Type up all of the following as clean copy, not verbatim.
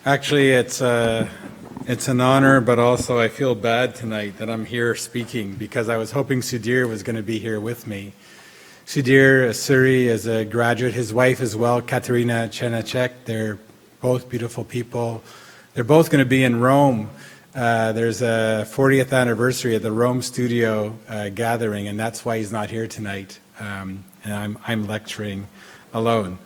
Actually, it's an honor, but also I feel bad tonight that I'm here speaking because I was hoping Sudhir was going to be here with me. Sudhir Suri is a graduate, his wife as well, Katerina Chenacek. They're both beautiful people. They're both going to be in Rome. There's a 40th anniversary of the Rome studio gathering, and that's why he's not here tonight. And I'm lecturing alone.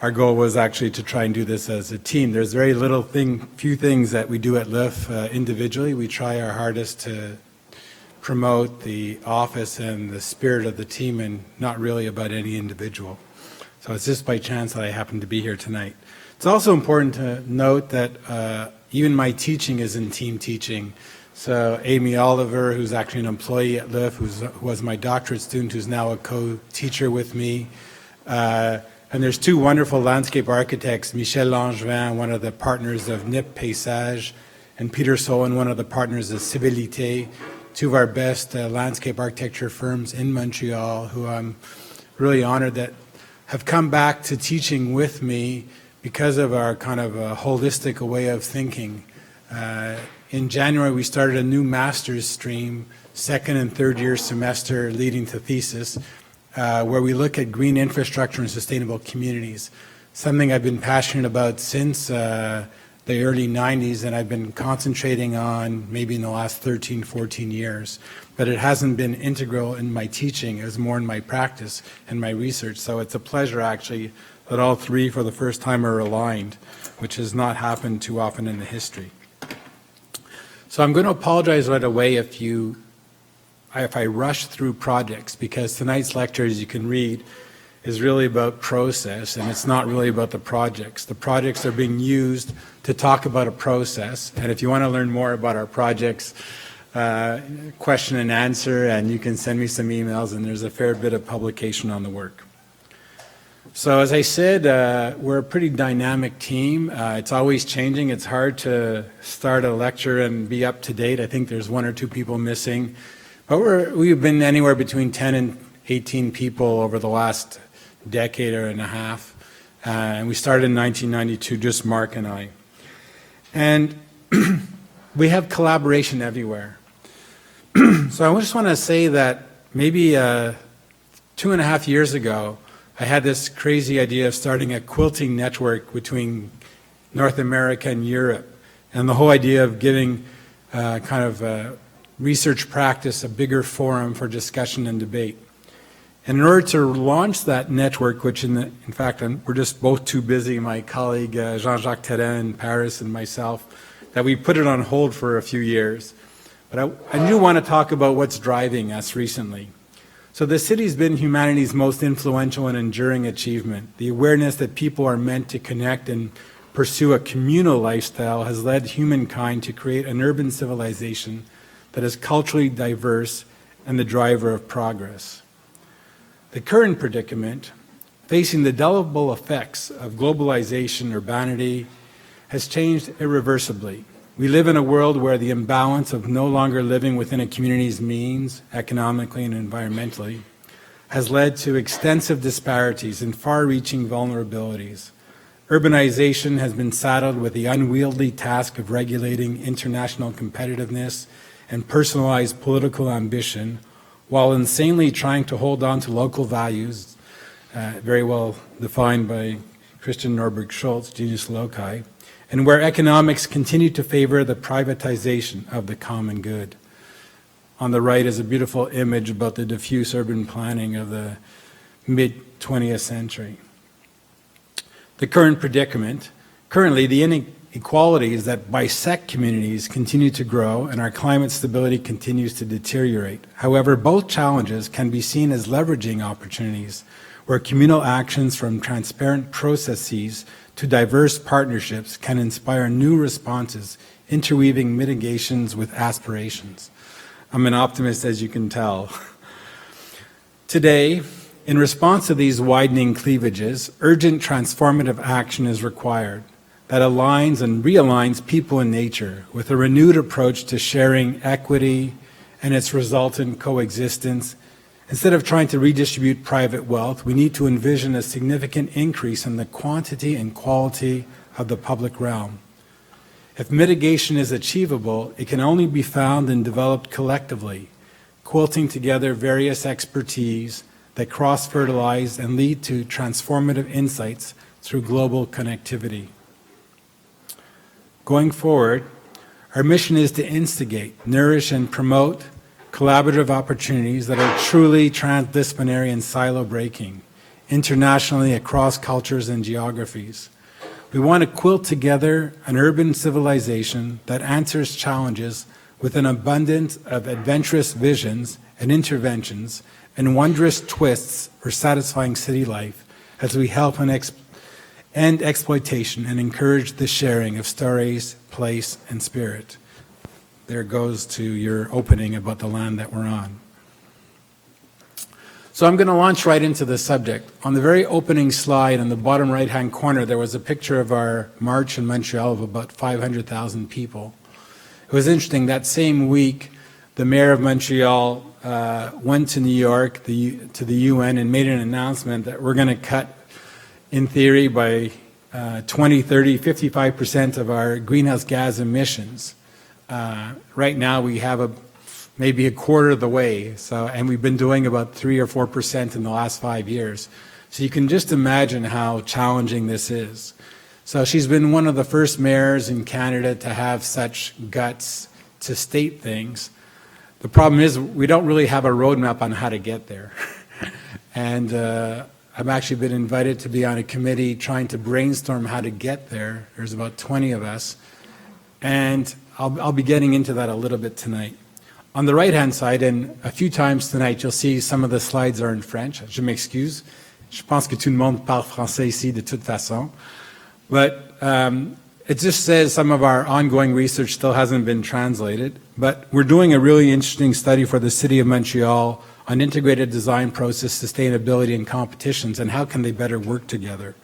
Our goal was actually to try and do this as a team. There's very few things that we do at LIF individually. We try our hardest to promote the office and the spirit of the team and not really about any individual. So it's just by chance that I happen to be here tonight. It's also important to note that even my teaching is in team teaching. So Amy Oliver, who's actually an employee at LIF, who was my doctorate student, who's now a co-teacher with me, and there's two wonderful landscape architects, Michel Langevin, one of the partners of NIP Paysage, and Peter Sohan, one of the partners of Civilité, two of our best landscape architecture firms in Montreal, who I'm really honored that have come back to teaching with me because of our kind of a holistic way of thinking. In January, we started a new master's stream, second and third year semester leading to thesis, where we look at green infrastructure and sustainable communities, something I've been passionate about since the early 90s, and I've been concentrating on maybe in the last 13, 14 years. But it hasn't been integral in my teaching, it was more in my practice and my research. So it's a pleasure, actually, that all three for the first time are aligned, which has not happened too often in the history. So I'm going to apologize right away if I rush through projects, because tonight's lecture, as you can read, is really about process, and it's not really about the projects. The projects are being used to talk about a process, and if you want to learn more about our projects, question and answer, and you can send me some emails, and there's a fair bit of publication on the work. So as I said, we're a pretty dynamic team. It's always changing. It's hard to start a lecture and be up to date. I think there's one or two people missing. But we've been anywhere between 10 and 18 people over the last decade and a half. And we started in 1992, just Mark and I. And we have collaboration everywhere. So I just want to say that maybe 2.5 years ago, I had this crazy idea of starting a quilting network between North America and Europe. And the whole idea of giving kind of research practice a bigger forum for discussion and debate. And in order to launch that network, which in fact we're just both too busy, my colleague Jean-Jacques Terrain in Paris and myself, that we put it on hold for a few years. But I do want to talk about what's driving us recently. So the city's been humanity's most influential and enduring achievement. The awareness that people are meant to connect and pursue a communal lifestyle has led humankind to create an urban civilization that is culturally diverse and the driver of progress. The current predicament, facing the indelible effects of globalization, urbanity, has changed irreversibly. We live in a world where the imbalance of no longer living within a community's means, economically and environmentally, has led to extensive disparities and far-reaching vulnerabilities. Urbanization has been saddled with the unwieldy task of regulating international competitiveness and personalized political ambition, while insanely trying to hold on to local values, very well defined by Christian Norberg Schultz, genius loci, and where economics continue to favor the privatization of the common good. On the right is a beautiful image about the diffuse urban planning of the mid-20th century. The current predicament, currently the inequalities that bisect communities continue to grow and our climate stability continues to deteriorate. However, both challenges can be seen as leveraging opportunities where communal actions from transparent processes to diverse partnerships can inspire new responses, interweaving mitigations with aspirations. I'm an optimist, as you can tell. Today, in response to these widening cleavages, urgent transformative action is required that aligns and realigns people and nature with a renewed approach to sharing equity and its resultant coexistence. Instead of trying to redistribute private wealth, we need to envision a significant increase in the quantity and quality of the public realm. If mitigation is achievable, it can only be found and developed collectively, quilting together various expertise that cross-fertilize and lead to transformative insights through global connectivity. Going forward, our mission is to instigate, nourish, and promote collaborative opportunities that are truly transdisciplinary and silo-breaking, internationally across cultures and geographies. We want to quilt together an urban civilization that answers challenges with an abundance of adventurous visions and interventions and wondrous twists for satisfying city life as we help end exploitation and encourage the sharing of stories, place, and spirit. There goes to your opening about the land that we're on. So I'm going to launch right into the subject. On the very opening slide in the bottom right-hand corner, there was a picture of our march in Montreal of about 500,000 people. It was interesting, that same week, the mayor of Montreal went to New York, to the UN, and made an announcement that we're going to cut, in theory, by 2030, 55% of our greenhouse gas emissions. Right now, we have maybe a quarter of the way, and we've been doing about 3 or 4% in the last 5 years. So you can just imagine how challenging this is. So she's been one of the first mayors in Canada to have such guts to state things. The problem is we don't really have a roadmap on how to get there. And I've actually been invited to be on a committee trying to brainstorm how to get there. There's about 20 of us. And I'll be getting into that a little bit tonight. On the right-hand side, and a few times tonight, you'll see some of the slides are in French. Je m'excuse. Je pense que tout le monde parle français ici de toute façon. But it just says some of our ongoing research still hasn't been translated. But we're doing a really interesting study for the City of Montreal on integrated design process, sustainability, and competitions, and how can they better work together.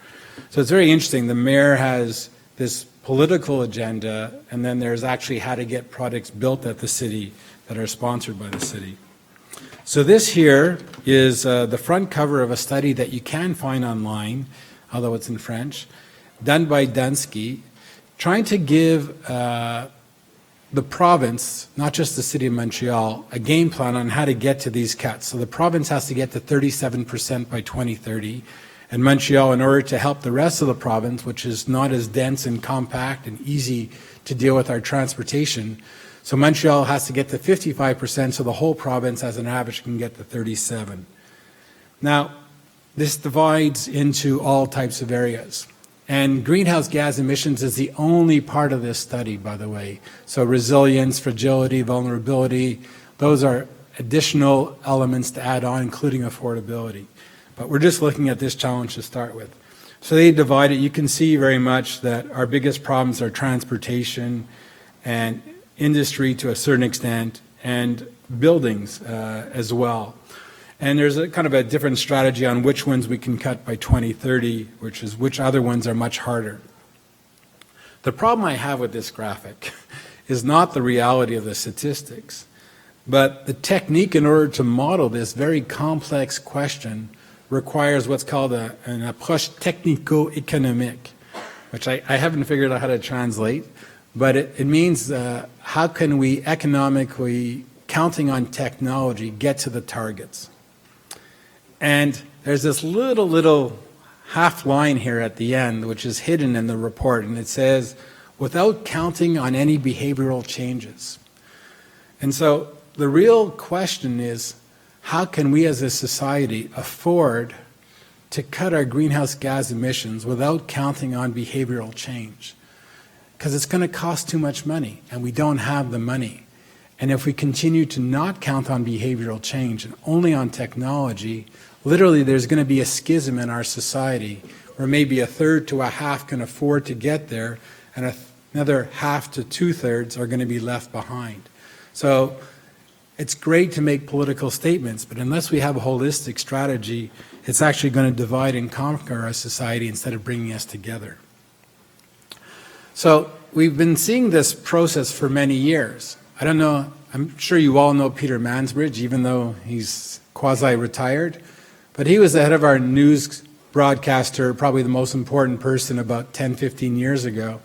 So it's very interesting. The mayor has this political agenda, and then there's actually how to get products built at the city that are sponsored by the city. So this here is the front cover of a study that you can find online, although it's in French, done by Dunsky, trying to give the province, not just the City of Montreal, a game plan on how to get to these cuts. So the province has to get to 37% by 2030, and Montreal, in order to help the rest of the province, which is not as dense and compact and easy to deal with our transportation, so Montreal has to get to 55%, so the whole province as an average can get to 37. Now, this divides into all types of areas. And greenhouse gas emissions is the only part of this study, by the way. So resilience, fragility, vulnerability, those are additional elements to add on, including affordability. But we're just looking at this challenge to start with. So they divide it. You can see very much that our biggest problems are transportation and industry to a certain extent, and buildings as well. And there's a kind of a different strategy on which ones we can cut by 2030, which other ones are much harder. The problem I have with this graphic is not the reality of the statistics, but the technique in order to model this very complex question requires what's called an approche technico-économique, which I haven't figured out how to translate. But it means how can we economically, counting on technology, get to the targets? And there's this little half line here at the end, which is hidden in the report, and it says, without counting on any behavioral changes. And so the real question is, how can we as a society afford to cut our greenhouse gas emissions without counting on behavioral change? Because it's going to cost too much money, and we don't have the money. And if we continue to not count on behavioral change and only on technology, literally there's going to be a schism in our society where maybe a third to a half can afford to get there, and another half to two-thirds are going to be left behind. So it's great to make political statements, but unless we have a holistic strategy, it's actually going to divide and conquer our society instead of bringing us together. So we've been seeing this process for many years. I don't know, I'm sure you all know Peter Mansbridge, even though he's quasi-retired, but he was the head of our news broadcaster, probably the most important person about 10, 15 years ago.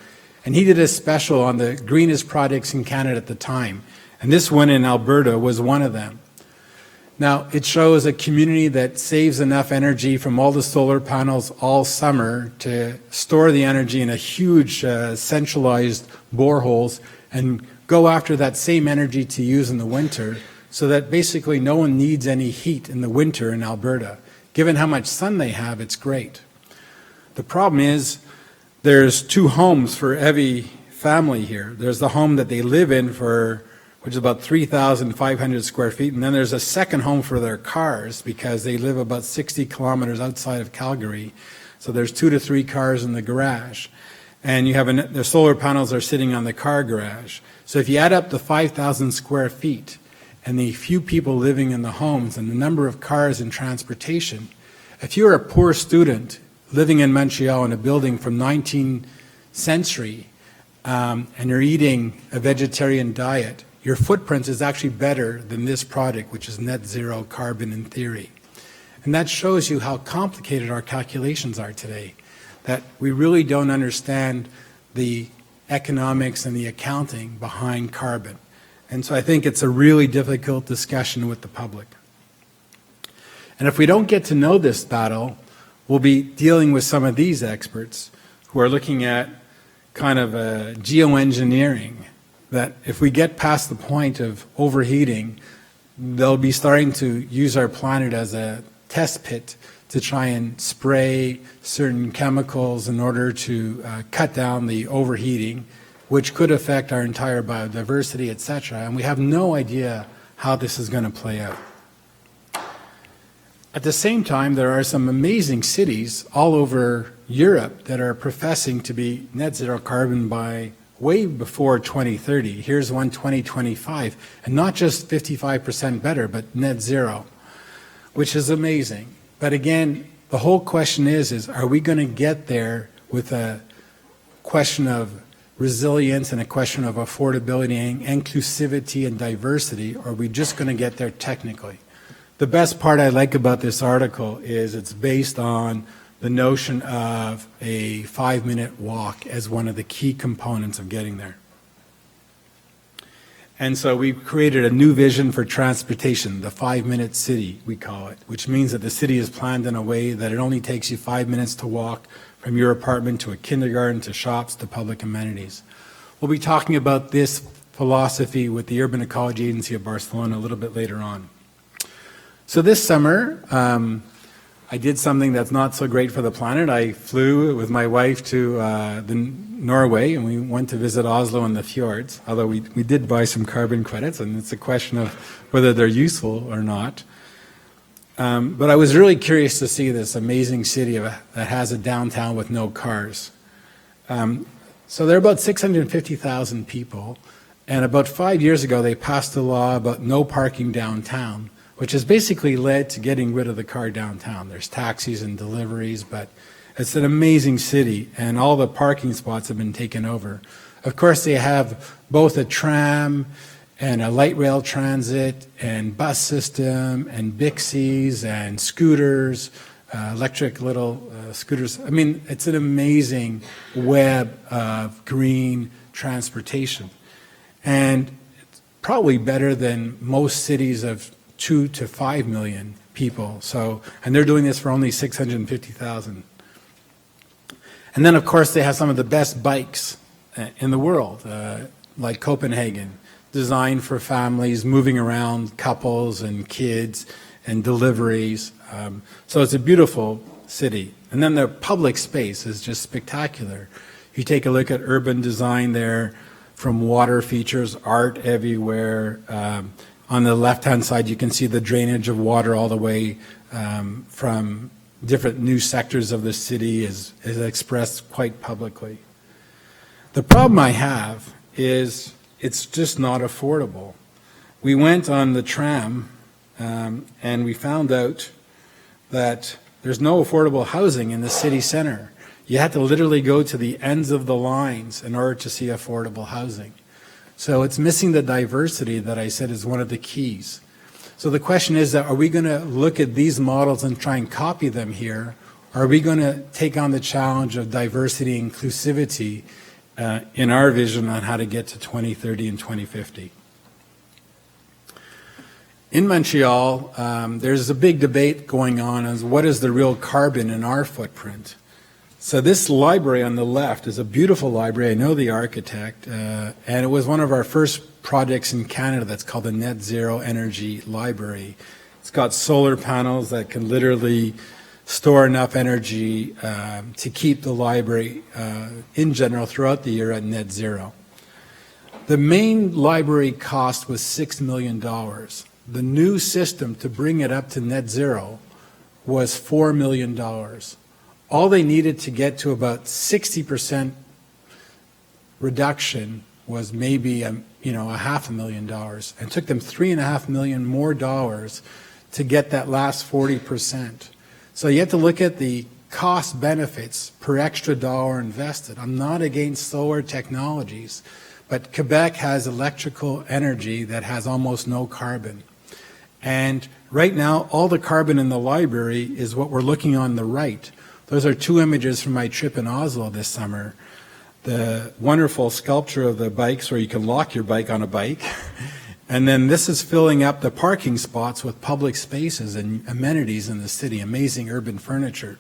And he did a special on the greenest projects in Canada at the time. And this one in Alberta was one of them. Now, it shows a community that saves enough energy from all the solar panels all summer to store the energy in a huge centralized boreholes and go after that same energy to use in the winter, so that basically no one needs any heat in the winter in Alberta. Given how much sun they have, it's great. The problem is there's two homes for every family here. There's the home that they live in which is about 3,500 square feet, and then there's a second home for their cars because they live about 60 kilometers outside of Calgary. So there's 2 to 3 cars in the garage. And you have the solar panels are sitting on the car garage. So if you add up the 5,000 square feet and the few people living in the homes and the number of cars and transportation, if you're a poor student living in Montreal in a building from 19th century and you're eating a vegetarian diet, your footprint is actually better than this product, which is net zero carbon in theory. And that shows you how complicated our calculations are today, that we really don't understand the economics and the accounting behind carbon. And so I think it's a really difficult discussion with the public. And if we don't get to know this battle, we'll be dealing with some of these experts who are looking at kind of geoengineering, that if we get past the point of overheating, they'll be starting to use our planet as a test pit to try and spray certain chemicals in order to cut down the overheating, which could affect our entire biodiversity, etc. And we have no idea how this is going to play out. At the same time, there are some amazing cities all over Europe that are professing to be net zero carbon by way before 2030. Here's one 2025, and not just 55% better, but net zero, which is amazing. But again, the whole question is are we going to get there with a question of resilience and a question of affordability and inclusivity and diversity, or are we just going to get there technically? The best part I like about this article is it's based on the notion of a 5-minute walk as one of the key components of getting there. And so we've created a new vision for transportation, the 5-minute city, we call it, which means that the city is planned in a way that it only takes you 5 minutes to walk from your apartment to a kindergarten, to shops, to public amenities. We'll be talking about this philosophy with the Urban Ecology Agency of Barcelona a little bit later on. So this summer, I did something that's not so great for the planet. I flew with my wife to Norway, and we went to visit Oslo and the fjords, although we did buy some carbon credits, and it's a question of whether they're useful or not. But I was really curious to see this amazing city that has a downtown with no cars. So there are about 650,000 people, and about 5 years ago they passed a law about no parking downtown, which has basically led to getting rid of the car downtown. There's taxis and deliveries, but it's an amazing city, and all the parking spots have been taken over. Of course, they have both a tram and a light rail transit and bus system and Bixies and scooters, electric little scooters. I mean, it's an amazing web of green transportation. And it's probably better than most cities of 2 to 5 million people. So, and they're doing this for only 650,000. And then, of course, they have some of the best bikes in the world, like Copenhagen, designed for families moving around, couples and kids and deliveries. So it's a beautiful city. And then the public space is just spectacular. You take a look at urban design there, from water features, art everywhere. On the left-hand side, you can see the drainage of water all the way from different new sectors of the city is expressed quite publicly. The problem I have is it's just not affordable. We went on the tram and we found out that there's no affordable housing in the city center. You had to literally go to the ends of the lines in order to see affordable housing. So it's missing the diversity that I said is one of the keys. So the question is that, are we going to look at these models and try and copy them here? Or are we going to take on the challenge of diversity and inclusivity in our vision on how to get to 2030 and 2050. In Montreal, there's a big debate going on as what is the real carbon in our footprint. So this library on the left is a beautiful library. I know the architect, and it was one of our first projects in Canada that's called the Net Zero Energy Library. It's got solar panels that can literally store enough energy to keep the library in general throughout the year at net zero. The main library cost was $6 million. The new system to bring it up to net zero was $4 million. All they needed to get to about 60% reduction was maybe a $500,000, and it took them $3.5 million more to get that last 40%. So you have to look at the cost benefits per extra dollar invested. I'm not against solar technologies, but Quebec has electrical energy that has almost no carbon. And right now, all the carbon in the library is what we're looking on the right. Those are two images from my trip in Oslo this summer. The wonderful sculpture of the bikes where you can lock your bike on a bike. And then this is filling up the parking spots with public spaces and amenities in the city, amazing urban furniture.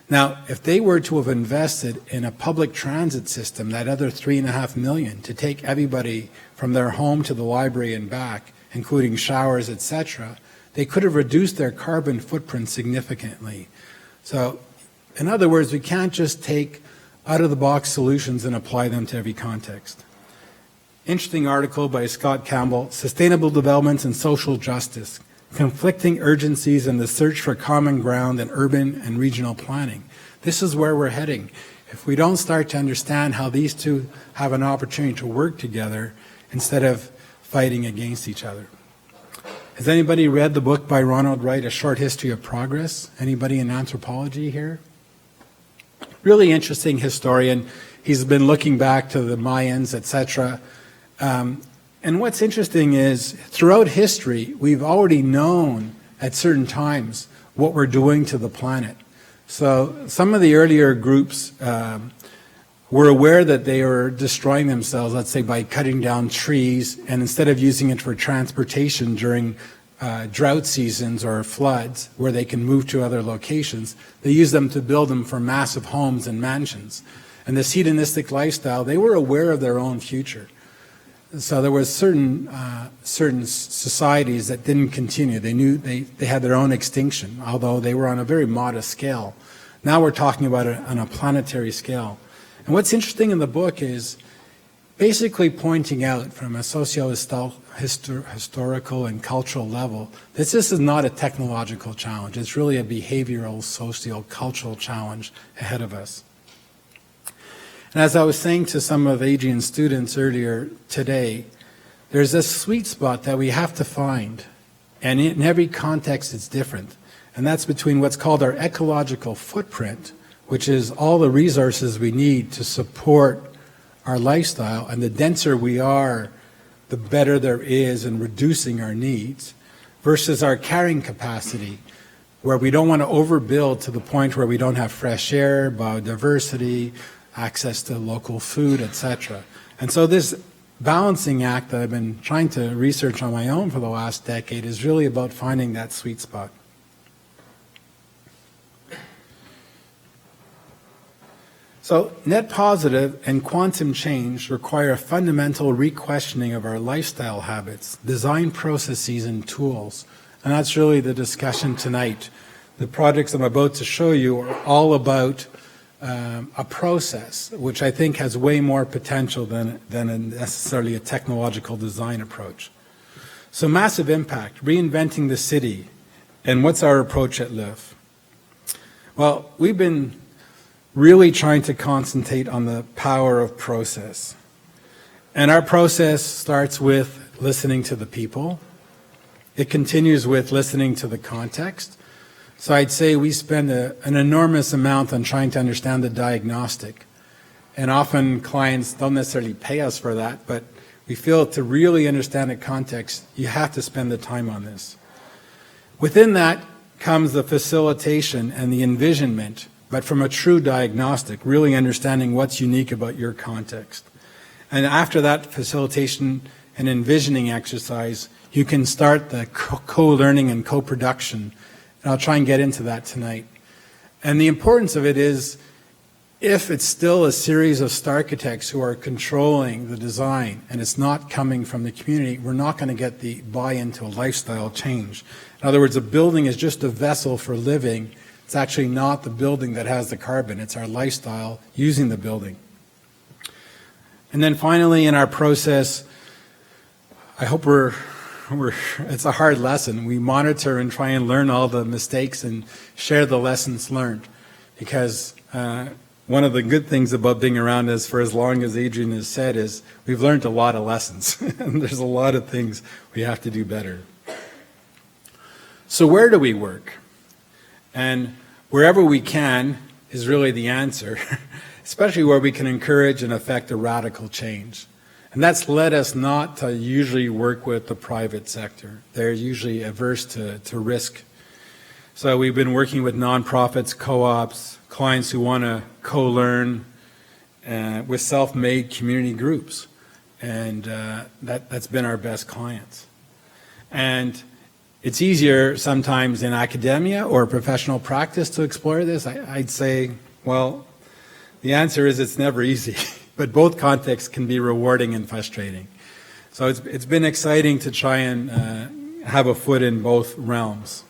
Now, if they were to have invested in a public transit system, that other $3.5 million, to take everybody from their home to the library and back, including showers, etc., they could have reduced their carbon footprint significantly. So, in other words, we can't just take out-of-the-box solutions and apply them to every context. Interesting article by Scott Campbell, Sustainable Development and Social Justice, Conflicting Urgencies in the Search for Common Ground in Urban and Regional Planning. This is where we're heading. If we don't start to understand how these two have an opportunity to work together instead of fighting against each other. Has anybody read the book by Ronald Wright, A Short History of Progress? Anybody in anthropology here? Really interesting historian. He's been looking back to the Mayans, etc. And what's interesting is throughout history, we've already known at certain times what we're doing to the planet. So some of the earlier groups were aware that they were destroying themselves, let's say by cutting down trees, and instead of using it for transportation during drought seasons or floods where they can move to other locations, they use them to build them for massive homes and mansions. And this hedonistic lifestyle, they were aware of their own future. So there was certain societies that didn't continue. They knew they had their own extinction, although they were on a very modest scale. Now we're talking about it on a planetary scale. And what's interesting in the book is basically pointing out from a socio-historical and cultural level that this is not a technological challenge. It's really a behavioral, socio-cultural challenge ahead of us. And as I was saying to some of Adrian's students earlier today, there's a sweet spot that we have to find. And in every context, it's different. And that's between what's called our ecological footprint, which is all the resources we need to support our lifestyle. And the denser we are, the better there is in reducing our needs, versus our carrying capacity, where we don't want to overbuild to the point where we don't have fresh air, biodiversity, access to local food, etc. And so this balancing act that I've been trying to research on my own for the last decade is really about finding that sweet spot. So net positive and quantum change require a fundamental re-questioning of our lifestyle habits, design processes, and tools. And that's really the discussion tonight. The projects I'm about to show you are all about a process, which I think has way more potential than necessarily a technological design approach. So massive impact, reinventing the city, and what's our approach at LIV? Well, we've been really trying to concentrate on the power of process. And our process starts with listening to the people. It continues with listening to the context. So I'd say we spend an enormous amount on trying to understand the diagnostic. And often clients don't necessarily pay us for that, but we feel to really understand the context, you have to spend the time on this. Within that comes the facilitation and the envisionment but from a true diagnostic, really understanding what's unique about your context. And after that facilitation and envisioning exercise, you can start the co-learning and co-production. And I'll try and get into that tonight. And the importance of it is, if it's still a series of architects who are controlling the design and it's not coming from the community, we're not going to get the buy-in to a lifestyle change. In other words, a building is just a vessel for living. It's actually not the building that has the carbon. It's our lifestyle using the building. And then finally, in our process, I hope it's a hard lesson. We monitor and try and learn all the mistakes and share the lessons learned, because one of the good things about being around us for as long as Adrian has said is we've learned a lot of lessons, and there's a lot of things we have to do better. So where do we work? And wherever we can is really the answer, especially where we can encourage and affect a radical change. And that's led us not to usually work with the private sector. They're usually averse to risk. So we've been working with nonprofits, co-ops, clients who want to co-learn with self-made community groups. And that's been our best clients. And it's easier sometimes in academia or professional practice to explore this. I'd say, well, the answer is it's never easy, but both contexts can be rewarding and frustrating. So it's been exciting to try and have a foot in both realms.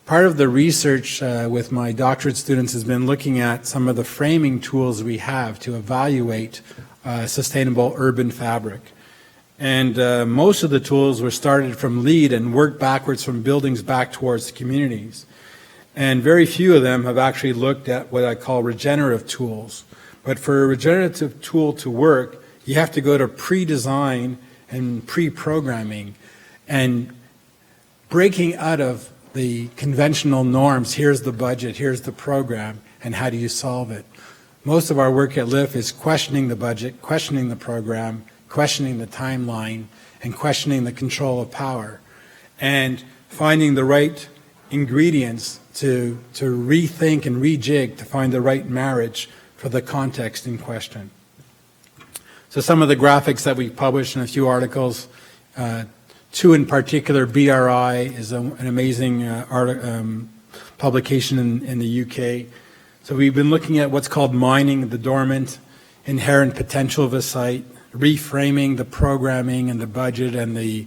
Part of the research with my doctorate students has been looking at some of the framing tools we have to evaluate sustainable urban fabric. And most of the tools were started from LEED and worked backwards from buildings back towards the communities. And very few of them have actually looked at what I call regenerative tools. But for a regenerative tool to work, you have to go to pre-design and pre-programming and breaking out of the conventional norms. Here's the budget, here's the program, and how do you solve it? Most of our work at LIF is questioning the budget, questioning the program, questioning the timeline, and questioning the control of power, and finding the right ingredients to rethink and rejig to find the right marriage for the context in question. So some of the graphics that we published in a few articles, two in particular, BRI is an amazing publication in the UK. So we've been looking at what's called mining the dormant, inherent potential of a site, reframing the programming and the budget and the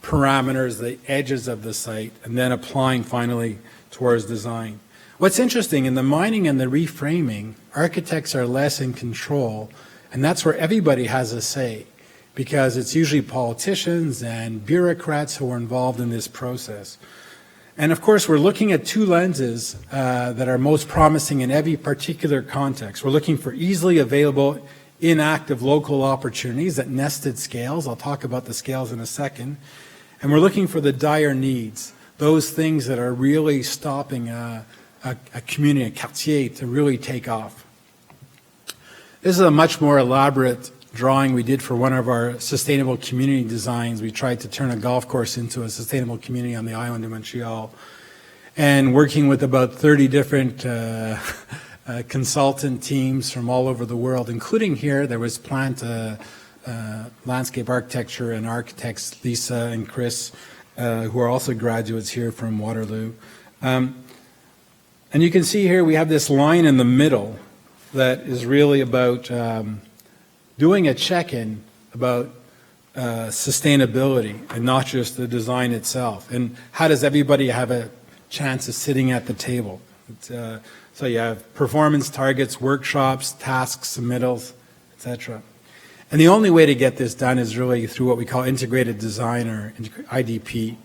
parameters, the edges of the site, and then applying finally towards design. What's interesting, in the mining and the reframing, architects are less in control, and that's where everybody has a say, because it's usually politicians and bureaucrats who are involved in this process. And of course, we're looking at two lenses that are most promising in every particular context. We're looking for easily available, inactive local opportunities at nested scales. I'll talk about the scales in a second. And we're looking for the dire needs, those things that are really stopping a community, a quartier, to really take off. This is a much more elaborate drawing we did for one of our sustainable community designs. We tried to turn a golf course into a sustainable community on the island of Montreal, and working with about 30 different consultant teams from all over the world, including here. There was plant landscape architecture and architects, Lisa and Chris, who are also graduates here from Waterloo. And you can see here we have this line in the middle that is really about doing a check-in about sustainability and not just the design itself. And how does everybody have a chance of sitting at the table? So you have performance targets, workshops, tasks, submittals, etc. And the only way to get this done is really through what we call integrated design, or IDP,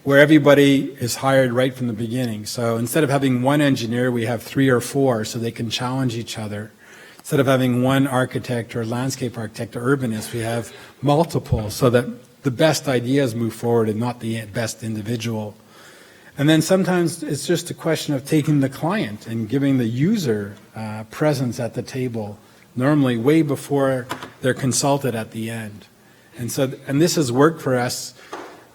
where everybody is hired right from the beginning. So instead of having one engineer, we have 3 or 4 so they can challenge each other. Instead of having one architect or landscape architect or urbanist, we have multiple so that the best ideas move forward and not the best individual. And then sometimes it's just a question of taking the client and giving the user presence at the table, normally way before they're consulted at the end. And this has worked for us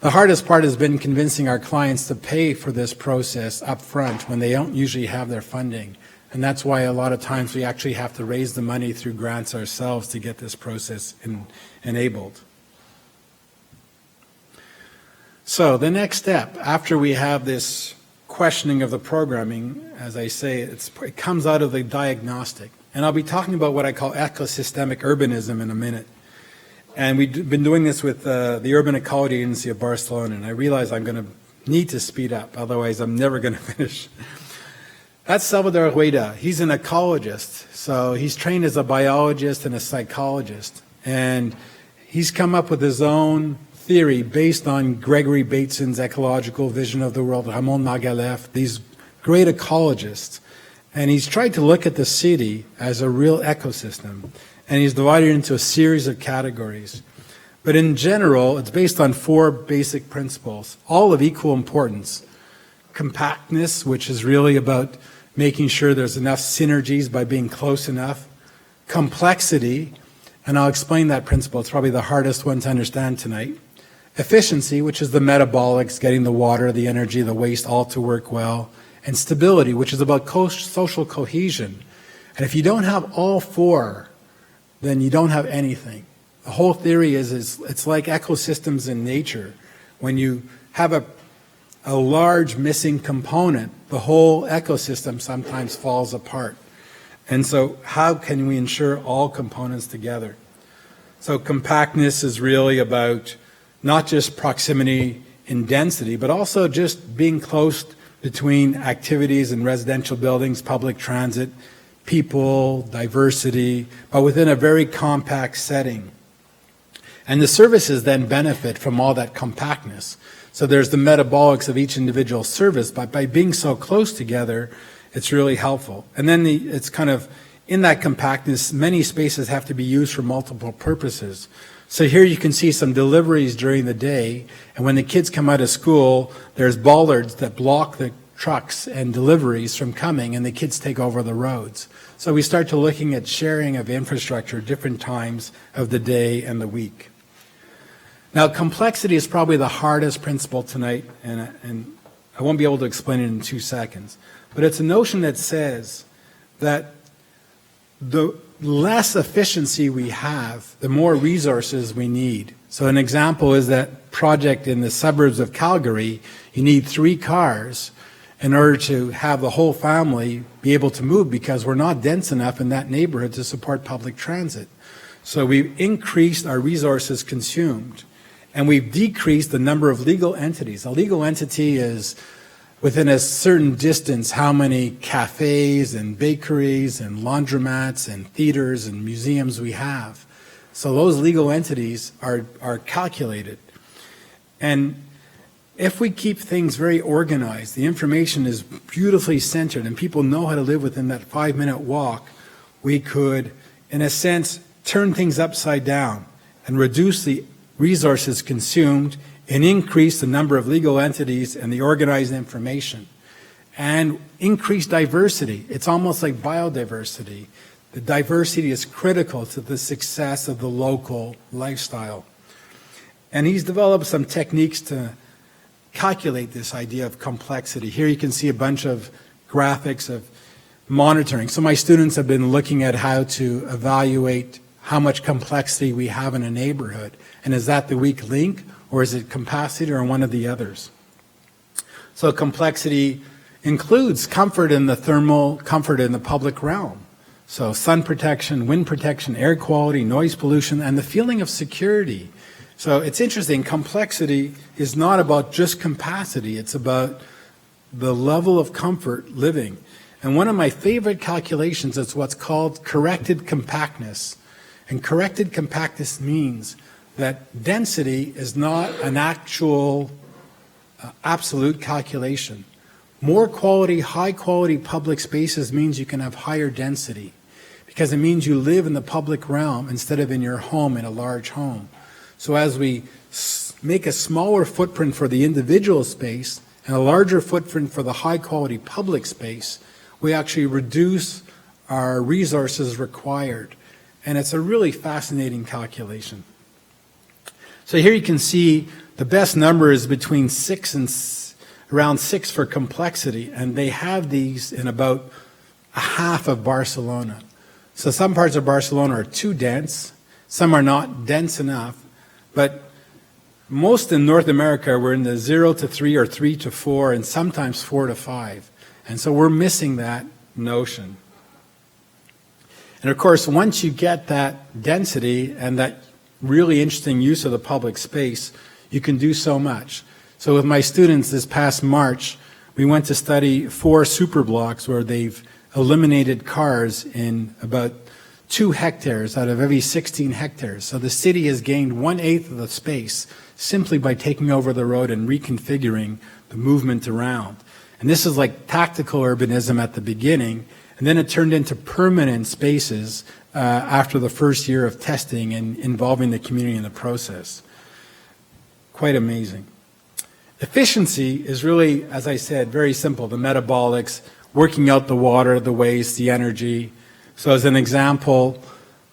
The hardest part has been convincing our clients to pay for this process up front when they don't usually have their funding. And that's why a lot of times we actually have to raise the money through grants ourselves to get this process enabled. So the next step, after we have this questioning of the programming, as I say, it comes out of the diagnostic. And I'll be talking about what I call ecosystemic urbanism in a minute. And we've been doing this with the Urban Ecology Agency of Barcelona, and I realize I'm going to need to speed up, otherwise I'm never going to finish. That's Salvador Rueda. He's an ecologist, so he's trained as a biologist and a psychologist. And he's come up with his own theory based on Gregory Bateson's ecological vision of the world, Ramon Margalef, these great ecologists. And he's tried to look at the city as a real ecosystem. And he's divided it into a series of categories. But in general, it's based on 4 basic principles, all of equal importance. Compactness, which is really about making sure there's enough synergies by being close enough. Complexity, and I'll explain that principle. It's probably the hardest one to understand tonight. Efficiency, which is the metabolics, getting the water, the energy, the waste all to work well. And stability, which is about social cohesion. And if you don't have all 4, then you don't have anything. The whole theory is it's like ecosystems in nature. When you have a large missing component, the whole ecosystem sometimes falls apart. And so how can we ensure all components together? So compactness is really about not just proximity in density, but also just being close between activities in residential buildings, public transit, people, diversity, but within a very compact setting. And the services then benefit from all that compactness. So there's the metabolics of each individual service, but by being so close together, it's really helpful. And then it's kind of, in that compactness, many spaces have to be used for multiple purposes. So here you can see some deliveries during the day, and when the kids come out of school, there's bollards that block the trucks and deliveries from coming, and the kids take over the roads. So we start to looking at sharing of infrastructure at different times of the day and the week. Now, complexity is probably the hardest principle tonight, and I won't be able to explain it in 2 seconds. But it's a notion that says that the less efficiency we have, the more resources we need. So an example is that project in the suburbs of Calgary. You need 3 cars in order to have the whole family be able to move, because we're not dense enough in that neighborhood to support public transit. So we've increased our resources consumed, and we've decreased the number of legal entities. A legal entity is within a certain distance how many cafes and bakeries and laundromats and theaters and museums we have. So those legal entities are calculated. And if we keep things very organized, the information is beautifully centered, and people know how to live within that 5-minute walk, we could, in a sense, turn things upside down and reduce the resources consumed and increase the number of legal entities and the organized information, and increase diversity. It's almost like biodiversity. The diversity is critical to the success of the local lifestyle. And he's developed some techniques to calculate this idea of complexity. Here you can see a bunch of graphics of monitoring. So my students have been looking at how to evaluate how much complexity we have in a neighborhood. And is that the weak link, or is it capacity, or one of the others? So complexity includes comfort in the thermal, comfort in the public realm. So sun protection, wind protection, air quality, noise pollution, and the feeling of security. So it's interesting, complexity is not about just capacity, it's about the level of comfort living. And one of my favorite calculations is what's called corrected compactness. And corrected compactness means that density is not an actual absolute calculation. More quality, high quality public spaces means you can have higher density, because it means you live in the public realm instead of in your home, in a large home. So as we make a smaller footprint for the individual space and a larger footprint for the high quality public space, we actually reduce our resources required. And it's a really fascinating calculation. So here you can see the best number is between around 6 for complexity, and they have these in about a half of Barcelona. So some parts of Barcelona are too dense, some are not dense enough, but most in North America we're in the 0 to 3 or 3 to 4 and sometimes 4 to 5. And so we're missing that notion. And of course, once you get that density and that really interesting use of the public space, you can do so much. So with my students this past March, we went to study 4 superblocks where they've eliminated cars in about 2 hectares out of every 16 hectares. So the city has gained 1/8 of the space simply by taking over the road and reconfiguring the movement around. And this is like tactical urbanism at the beginning, and then it turned into permanent spaces after the first year of testing and involving the community in the process. Quite amazing. Efficiency is really, as I said, very simple. The metabolics, working out the water, the waste, the energy. So as an example,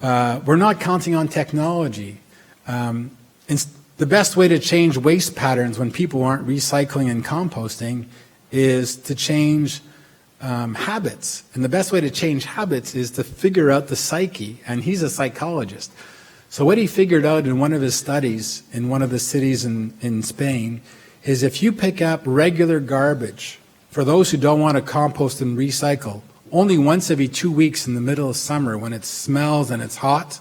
we're not counting on technology. The best way to change waste patterns when people aren't recycling and composting is to change habits. And the best way to change habits is to figure out the psyche, and he's a psychologist. So what he figured out in one of his studies in one of the cities in Spain is if you pick up regular garbage, for those who don't want to compost and recycle, only once every 2 weeks in the middle of summer when it smells and it's hot,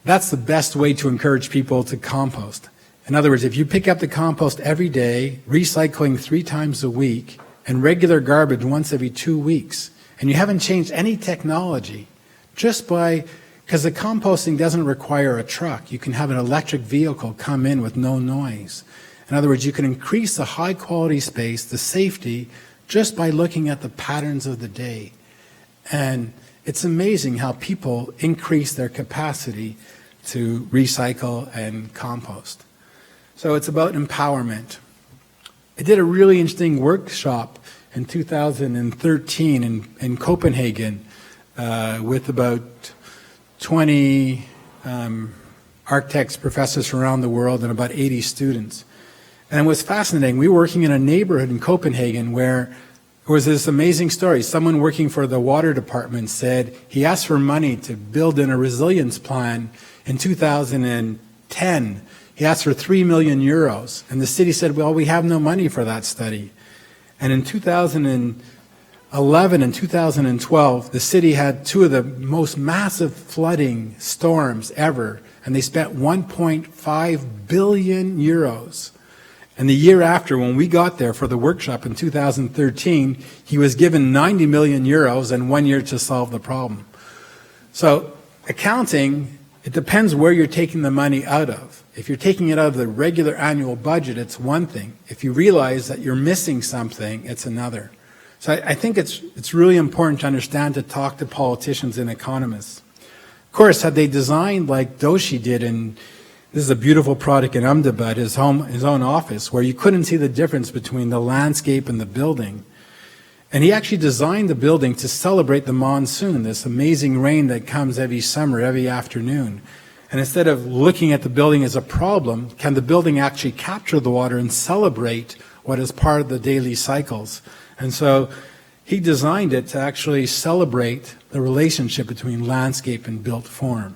that's the best way to encourage people to compost. In other words, if you pick up the compost every day, recycling 3 times a week, and regular garbage once every 2 weeks, and you haven't changed any technology, just by, because the composting doesn't require a truck. You can have an electric vehicle come in with no noise. In other words, you can increase the high quality space, the safety, just by looking at the patterns of the day. And it's amazing how people increase their capacity to recycle and compost. So it's about empowerment. I did a really interesting workshop in 2013 in Copenhagen with about 20 architects, professors from around the world, and about 80 students. And it was fascinating. We were working in a neighborhood in Copenhagen where there was this amazing story. Someone working for the water department said he asked for money to build in a resilience plan in 2010. He asked for 3 million euros. And the city said, well, we have no money for that study. And in 2011 and 2012, the city had 2 of the most massive flooding storms ever. And they spent 1.5 billion euros. And the year after, when we got there for the workshop in 2013, he was given 90 million euros and 1 year to solve the problem. So accounting, it depends where you're taking the money out of. If you're taking it out of the regular annual budget, it's one thing. If you realize that you're missing something, it's another. So I think it's really important to understand, to talk to politicians and economists. Of course, had they designed like Doshi did this is a beautiful product in Ahmedabad, his own office, where you couldn't see the difference between the landscape and the building. And he actually designed the building to celebrate the monsoon, this amazing rain that comes every summer, every afternoon. And instead of looking at the building as a problem, can the building actually capture the water and celebrate what is part of the daily cycles? And so he designed it to actually celebrate the relationship between landscape and built form.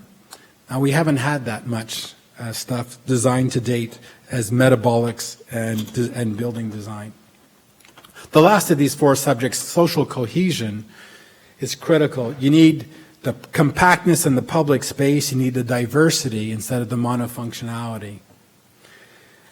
Now, we haven't had that much stuff designed to date as metabolics and building design. The last of these 4 subjects, social cohesion, is critical. You need the compactness in the public space, you need the diversity instead of the monofunctionality.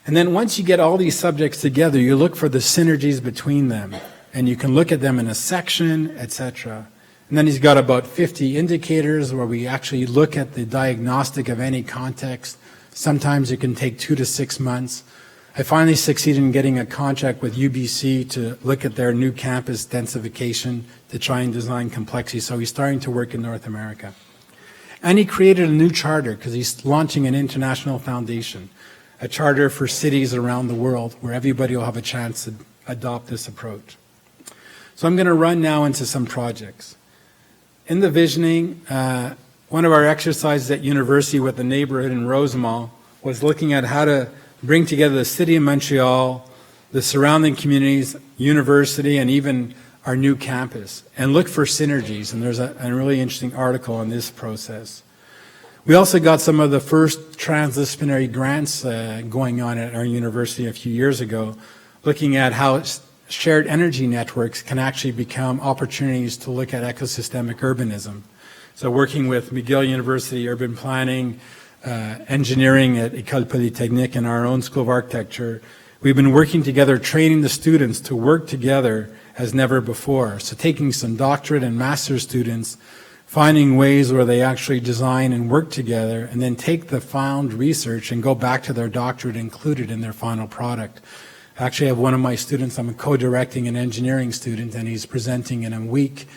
And then once you get all these subjects together, you look for the synergies between them, and you can look at them in a section, etc. And then he's got about 50 indicators where we actually look at the diagnostic of any context. Sometimes it can take 2 to 6 months. I finally succeeded in getting a contract with UBC to look at their new campus densification to try and design complexity. So he's starting to work in North America. And he created a new charter because he's launching an international foundation, a charter for cities around the world where everybody will have a chance to adopt this approach. So I'm going to run now into some projects. In the visioning, one of our exercises at university with the neighborhood in Rosemont was looking at how to bring together the city of Montreal, the surrounding communities, university, and even our new campus, and look for synergies. And there's a really interesting article on this process. We also got some of the first transdisciplinary grants going on at our university a few years ago, looking at how shared energy networks can actually become opportunities to look at ecosystemic urbanism. So working with McGill University Urban Planning, engineering at École Polytechnique and our own School of Architecture, we've been working together, training the students to work together as never before. So taking some doctorate and master's students, finding ways where they actually design and work together, and then take the found research and go back to their doctorate, include it in their final product. I actually have one of my students, I'm co-directing an engineering student, and he's presenting in a week,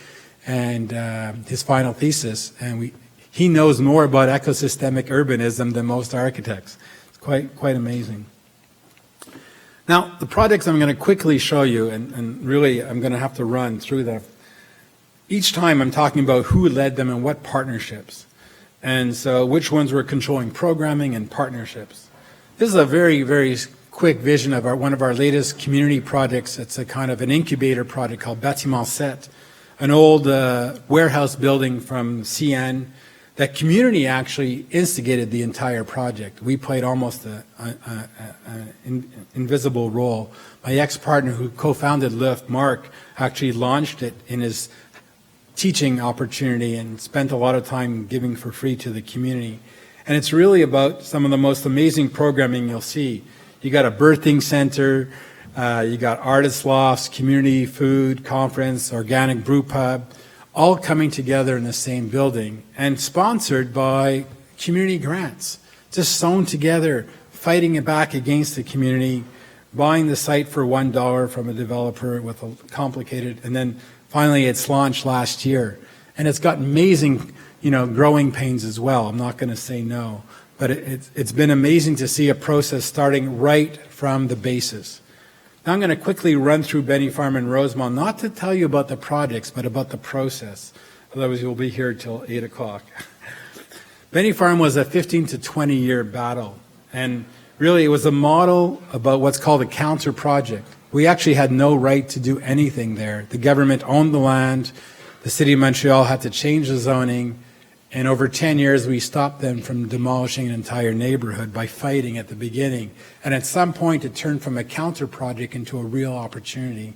and his final thesis, and he knows more about ecosystemic urbanism than most architects. It's quite amazing. Now, the projects I'm going to quickly show you, and really I'm going to have to run through them. Each time I'm talking about who led them and what partnerships. And so which ones were controlling programming and partnerships. This is a very, very quick vision of one of our latest community projects. It's a kind of an incubator project called Bâtiment 7, an old warehouse building from CN. That community actually instigated the entire project. We played almost an invisible role. My ex-partner who co-founded Lyft, Mark, actually launched it in his teaching opportunity and spent a lot of time giving for free to the community. And it's really about some of the most amazing programming you'll see. You got a birthing center, you got artist lofts, community food conference, organic brew pub, all coming together in the same building and sponsored by community grants, just sewn together, fighting it back against the community, buying the site for $1 from a developer with a complicated, and then finally it's launched last year. And it's got amazing, growing pains as well. I'm not going to say no, but it's been amazing to see a process starting right from the basis. Now I'm going to quickly run through Benny Farm and Rosemont, not to tell you about the projects, but about the process. Otherwise you'll be here till 8 o'clock. Benny Farm was a 15 to 20 year battle. And really it was a model about what's called a counter project. We actually had no right to do anything there. The government owned the land. The city of Montreal had to change the zoning. And over 10 years, we stopped them from demolishing an entire neighborhood by fighting at the beginning. And at some point, it turned from a counter project into a real opportunity.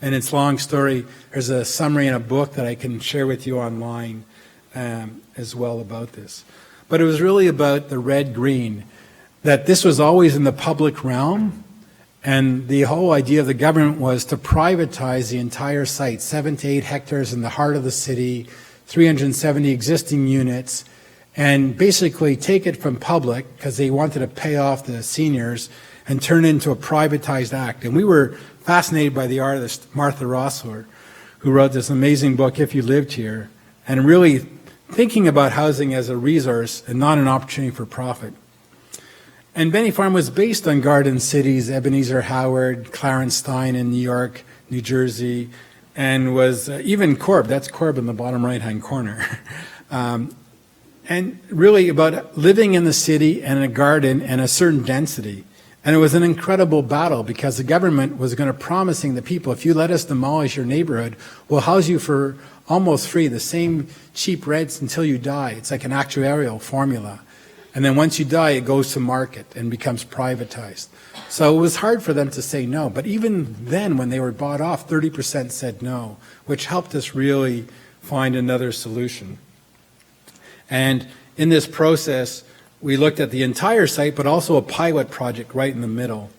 And it's a long story. There's a summary in a book that I can share with you online as well about this. But it was really about the red-green, that this was always in the public realm. And the whole idea of the government was to privatize the entire site, 7 to 8 hectares in the heart of the city, 370 existing units, and basically take it from public, because they wanted to pay off the seniors, and turn it into a privatized act. And we were fascinated by the artist Martha Rossler, who wrote this amazing book, If You Lived Here, and really thinking about housing as a resource and not an opportunity for profit. And Benny Farm was based on garden cities, Ebenezer Howard, Clarence Stein in New York, New Jersey, and was even Corb, that's Corb in the bottom right-hand corner. And really about living in the city and a garden and a certain density. And it was an incredible battle because the government was going to promising the people, if you let us demolish your neighborhood, we'll house you for almost free, the same cheap rents until you die. It's like an actuarial formula. And then once you die, it goes to market and becomes privatized. So it was hard for them to say no. But even then, when they were bought off, 30% said no, which helped us really find another solution. And in this process, we looked at the entire site, but also a pilot project right in the middle.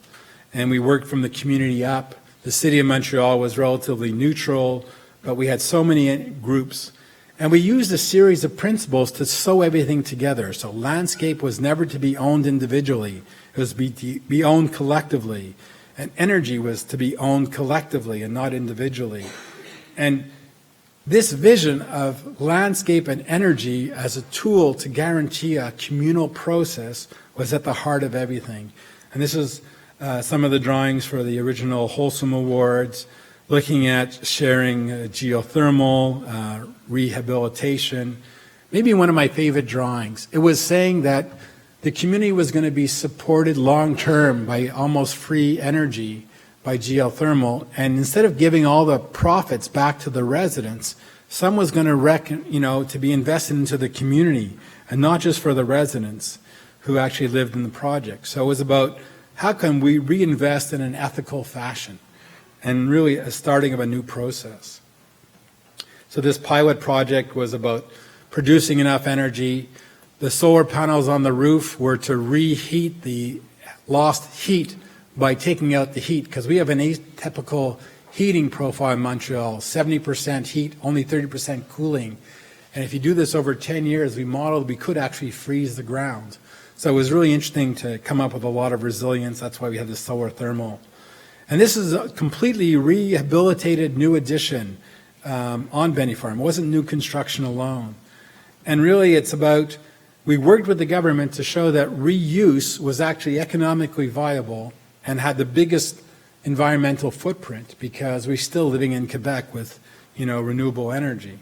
And we worked from the community up. The city of Montreal was relatively neutral, but we had so many groups. And we used a series of principles to sew everything together. So landscape was never to be owned individually. It was to be owned collectively. And energy was to be owned collectively and not individually. And this vision of landscape and energy as a tool to guarantee a communal process was at the heart of everything. And this is some of the drawings for the original Wholesome Awards, looking at sharing geothermal, rehabilitation. Maybe one of my favorite drawings. It was saying that the community was going to be supported long-term by almost free energy by geothermal, and instead of giving all the profits back to the residents, some was going to be invested into the community, and not just for the residents who actually lived in the project. So it was about how can we reinvest in an ethical fashion, and really a starting of a new process. So this pilot project was about producing enough energy. The solar panels on the roof were to reheat the lost heat by taking out the heat, because we have an atypical heating profile in Montreal, 70% heat, only 30% cooling. And if you do this over 10 years, we modeled we could actually freeze the ground. So it was really interesting to come up with a lot of resilience. That's why we have the solar thermal. And this is a completely rehabilitated new addition on Benny Farm. It wasn't new construction alone. And really it's about, we worked with the government to show that reuse was actually economically viable and had the biggest environmental footprint, because we're still living in Quebec with, renewable energy.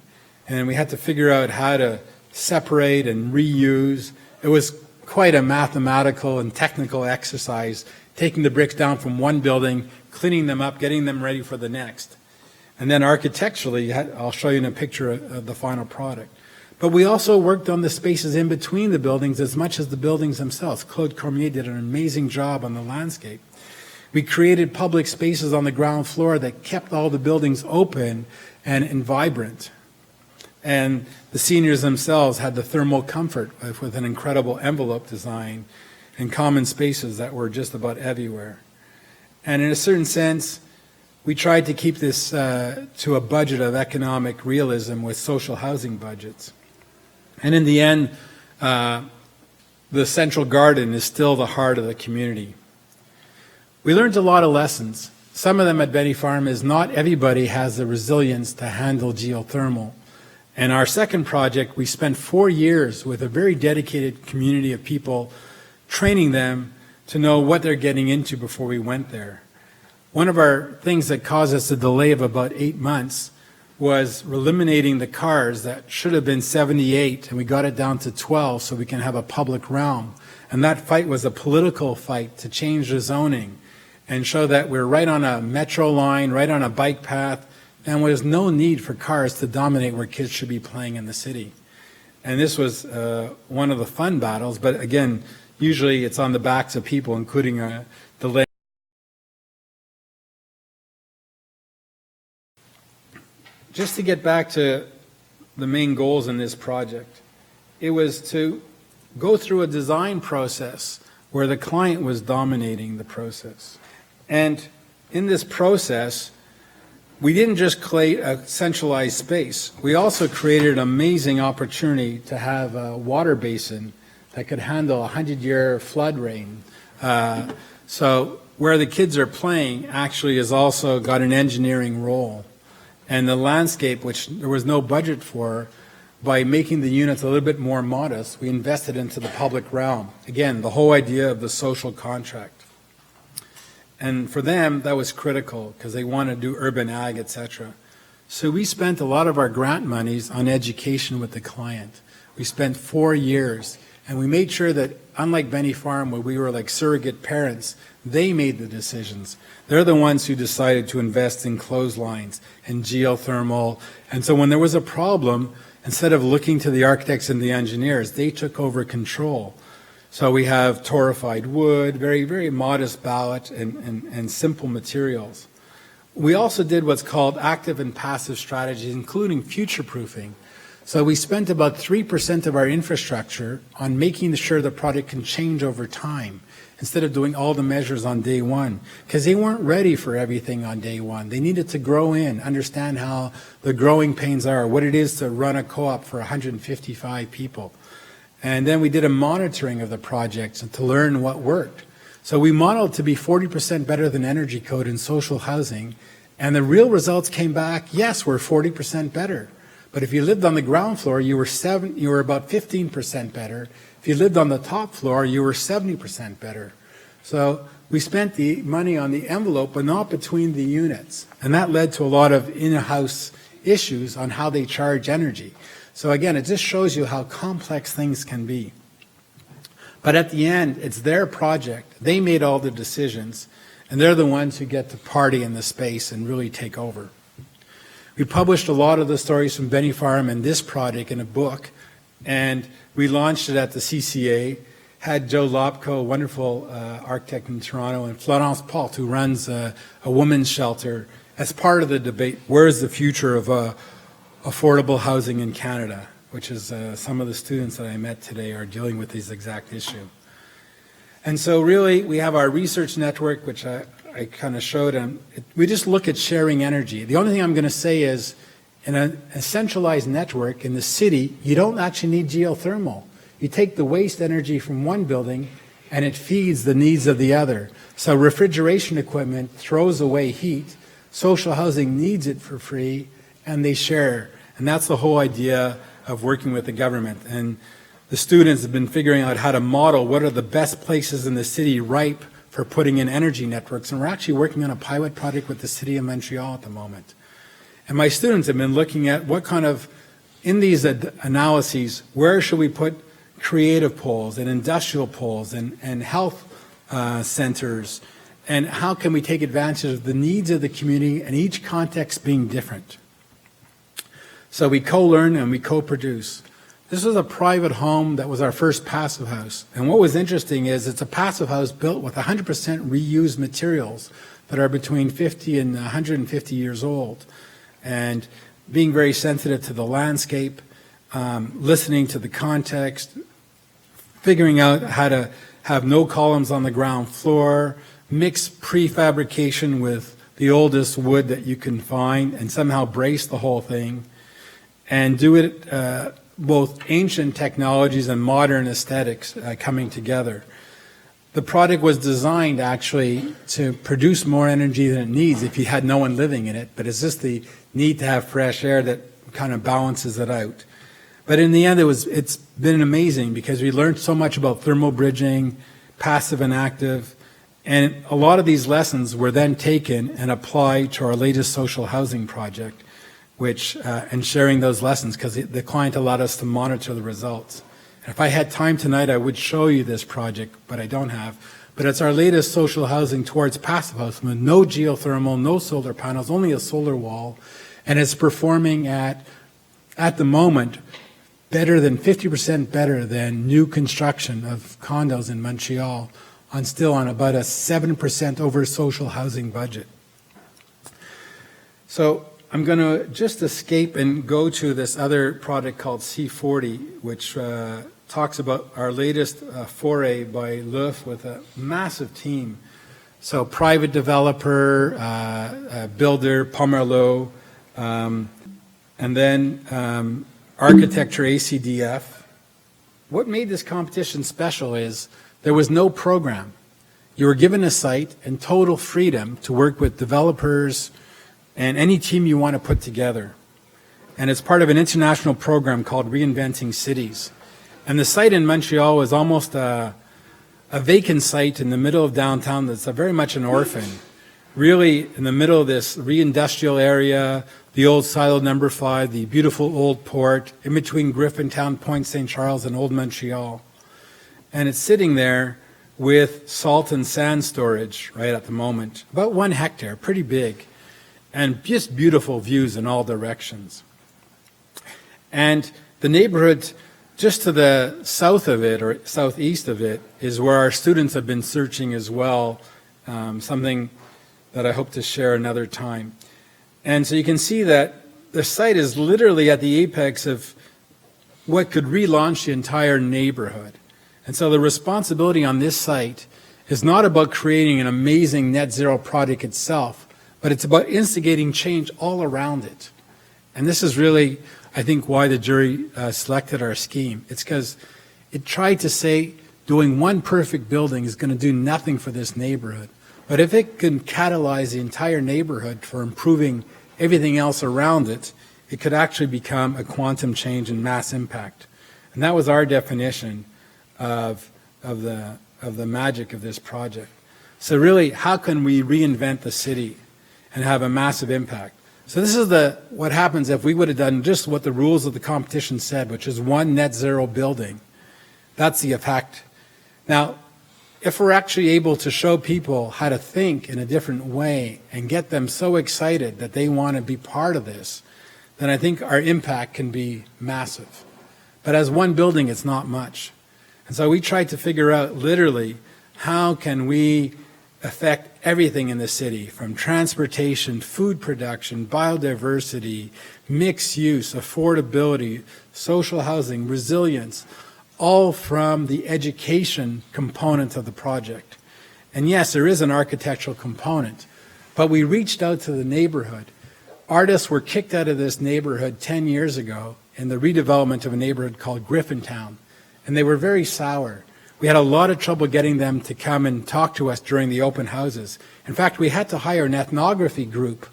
And we had to figure out how to separate and reuse. It was quite a mathematical and technical exercise, taking the bricks down from one building, cleaning them up, getting them ready for the next. And then architecturally, I'll show you in a picture of the final product. But we also worked on the spaces in between the buildings as much as the buildings themselves. Claude Cormier did an amazing job on the landscape. We created public spaces on the ground floor that kept all the buildings open and vibrant. And the seniors themselves had the thermal comfort with an incredible envelope design and common spaces that were just about everywhere. And in a certain sense, we tried to keep this to a budget of economic realism with social housing budgets. And in the end, the central garden is still the heart of the community. We learned a lot of lessons. Some of them at Benny Farm is not everybody has the resilience to handle geothermal. And our second project, we spent 4 years with a very dedicated community of people, training them to know what they're getting into before we went there. One of our things that caused us a delay of about 8 months was eliminating the cars that should have been 78, and we got it down to 12 so we can have a public realm. And that fight was a political fight to change the zoning and show that we're right on a metro line, right on a bike path, and there's no need for cars to dominate where kids should be playing in the city. And this was one of the fun battles, but again, usually it's on the backs of people, including the Just to get back to the main goals in this project, it was to go through a design process where the client was dominating the process. And in this process, we didn't just create a centralized space. We also created an amazing opportunity to have a water basin that could handle a 100-year flood rain. So where the kids are playing actually has also got an engineering role. And the landscape, which there was no budget for, by making the units a little bit more modest, we invested into the public realm. Again, the whole idea of the social contract. And for them, that was critical because they want to do urban ag, etc. So we spent a lot of our grant monies on education with the client. We spent 4 years, and we made sure that, unlike Benny Farm, where we were like surrogate parents, they made the decisions. They're the ones who decided to invest in clotheslines and geothermal. And so when there was a problem, instead of looking to the architects and the engineers, they took over control. So we have torrefied wood, very, very modest ballot and simple materials. We also did what's called active and passive strategies, including future-proofing. So we spent about 3% of our infrastructure on making sure the product can change over time, instead of doing all the measures on day one, because they weren't ready for everything on day one. They needed to grow in, understand how the growing pains are, what it is to run a co-op for 155 people. And then we did a monitoring of the projects to learn what worked. So we modeled to be 40% better than Energy Code in social housing, and the real results came back, yes, we're 40% better. But if you lived on the ground floor, you were about 15% better. If you lived on the top floor, you were 70% better. So we spent the money on the envelope, but not between the units. And that led to a lot of in-house issues on how they charge energy. So again, it just shows you how complex things can be. But at the end, it's their project. They made all the decisions, and they're the ones who get to party in the space and really take over. We published a lot of the stories from Benny Farm and this project in a book, and we launched it at the CCA, had Joe Lopko, a wonderful architect in Toronto, and Florence Palt, who runs a women's shelter, as part of the debate, where is the future of affordable housing in Canada, which is some of the students that I met today are dealing with this exact issue. And so really, we have our research network, which I kind of showed them. We just look at sharing energy. The only thing I'm going to say is, in a centralized network in the city, you don't actually need geothermal. You take the waste energy from one building, and it feeds the needs of the other. So refrigeration equipment throws away heat. Social housing needs it for free, and they share. And that's the whole idea of working with the government. And the students have been figuring out how to model what are the best places in the city ripe for putting in energy networks. And we're actually working on a pilot project with the city of Montreal at the moment. And my students have been looking at what kind of, in these analyses, where should we put creative poles and industrial poles and health centers, and how can we take advantage of the needs of the community and each context being different. So we co-learn and we co-produce. This was a private home that was our first passive house. And what was interesting is it's a passive house built with 100% reused materials that are between 50 and 150 years old. And being very sensitive to the landscape, listening to the context, figuring out how to have no columns on the ground floor, mix prefabrication with the oldest wood that you can find and somehow brace the whole thing, and do it both ancient technologies and modern aesthetics coming together. The product was designed actually to produce more energy than it needs if you had no one living in it, but it's just the need to have fresh air that kind of balances it out. But in the end, it's been amazing because we learned so much about thermal bridging, passive and active, and a lot of these lessons were then taken and applied to our latest social housing project, which and sharing those lessons because the client allowed us to monitor the results. And if I had time tonight, I would show you this project, but I don't have. But it's our latest social housing towards passive housing with no geothermal, no solar panels, only a solar wall, and it's performing at the moment, better than 50% better than new construction of condos in Montreal on about a 7% over social housing budget. So I'm going to just escape and go to this other product called C40, which talks about our latest foray by Leuf with a massive team. So private developer, builder, Pomerleau, and then architecture ACDF. What made this competition special is there was no program. You were given a site and total freedom to work with developers and any team you want to put together. And it's part of an international program called Reinventing Cities. And the site in Montreal was almost a vacant site in the middle of downtown that's very much an orphan. Really in the middle of this re-industrial area, the old silo number 5, the beautiful old port, in between Griffintown, Point St. Charles, and Old Montreal. And it's sitting there with salt and sand storage right at the moment, about 1 hectare, pretty big, and just beautiful views in all directions. And the neighborhood just to the south of it, or southeast of it, is where our students have been searching as well, something that I hope to share another time. And so you can see that the site is literally at the apex of what could relaunch the entire neighborhood. And so the responsibility on this site is not about creating an amazing net zero product itself, but it's about instigating change all around it. And this is really, I think, why the jury selected our scheme. It's because it tried to say doing one perfect building is going to do nothing for this neighborhood. But if it can catalyze the entire neighborhood for improving everything else around it, it could actually become a quantum change and mass impact. And that was our definition of the magic of this project. So really, how can we reinvent the city and have a massive impact? So this is what happens if we would have done just what the rules of the competition said, which is one net zero building. That's the effect. Now, if we're actually able to show people how to think in a different way and get them so excited that they want to be part of this, then I think our impact can be massive. But as one building, it's not much. And so we tried to figure out literally how can we affect everything in the city, from transportation, food production, biodiversity, mixed use, affordability, social housing, resilience, all from the education component of the project. And yes, there is an architectural component, but we reached out to the neighborhood. Artists were kicked out of this neighborhood 10 years ago in the redevelopment of a neighborhood called Griffintown, and they were very sour. We had a lot of trouble getting them to come and talk to us during the open houses. In fact, we had to hire an ethnography group,